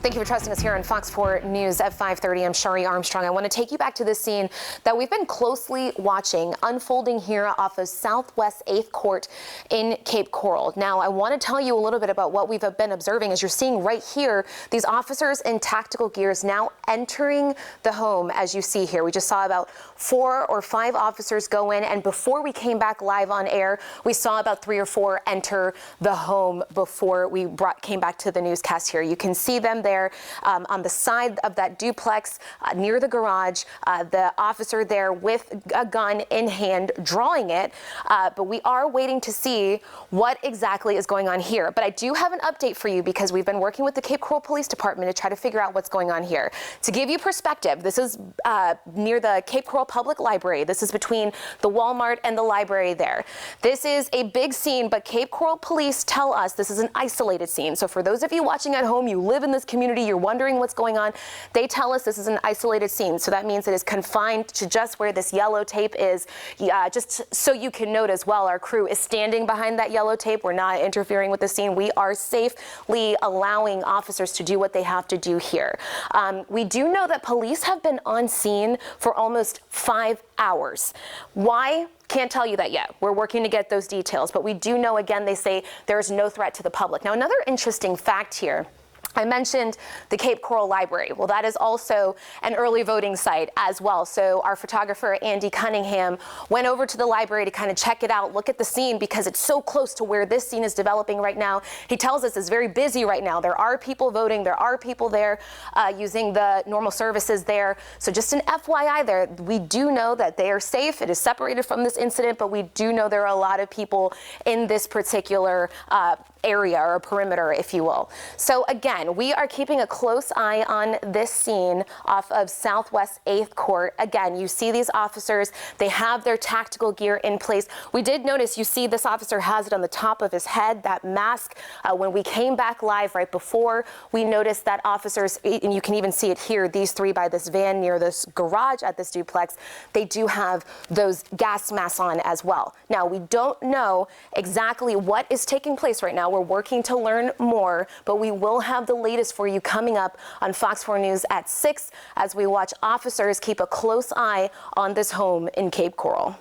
Thank you for trusting us here on Fox 4 News at 5:30. I'm Shari Armstrong. I want to take you back to this scene that we've been closely watching unfolding here off of Southwest 8th Court in Cape Coral. Now, I want to tell you a little bit about what we've been observing. As you're seeing right here, these officers in tactical gears now entering the home, as you see here. We just saw about 4 or 5 officers go in, and before we came back live on air, we saw about 3 or 4 enter the home before we came back to the newscast here. You can see them there on the side of that duplex near the garage, the officer there with a gun in hand drawing it, but we are waiting to see what exactly is going on here. But I do have an update for you because we've been working with the Cape Coral Police Department to try to figure out what's going on here. To give you perspective, this is near the Cape Coral Public Library. This is between the Walmart and the library there. This is a big scene, but Cape Coral Police tell us this is an isolated scene. So for those of you watching at home, you live in this community, you're wondering what's going on, they tell us this is an isolated scene. So that means it is confined to just where this yellow tape is. Just so you can note as well, our crew is standing behind that yellow tape. We're not interfering with the scene. We are safely allowing officers to do what they have to do here. We do know that police have been on scene for almost 5 hours. Why? Can't tell you that yet. We're working to get those details, but we do know, again, they say there is no threat to the public. Now, another interesting fact here, I mentioned the Cape Coral Library. Well, that is also an early voting site as well. So our photographer, Andy Cunningham, went over to the library to kind of check it out, look at the scene, because it's so close to where this scene is developing right now. He tells us it's very busy right now. There are people voting. There are people there using the normal services there. So just an FYI there, we do know that they are safe. It is separated from this incident, but we do know there are a lot of people in this particular area or perimeter, if you will. So again, we are keeping a close eye on this scene off of Southwest 8th Court. Again, you see these officers, they have their tactical gear in place. We did notice, you see this officer has it on the top of his head, that mask. When we came back live right before, we noticed that officers, and you can even see it here, these 3 by this van near this garage at this duplex, they do have those gas masks on as well. Now, we don't know exactly what is taking place right now. We're working to learn more, but we will have the latest for you coming up on Fox 4 News at 6 as we watch officers keep a close eye on this home in Cape Coral.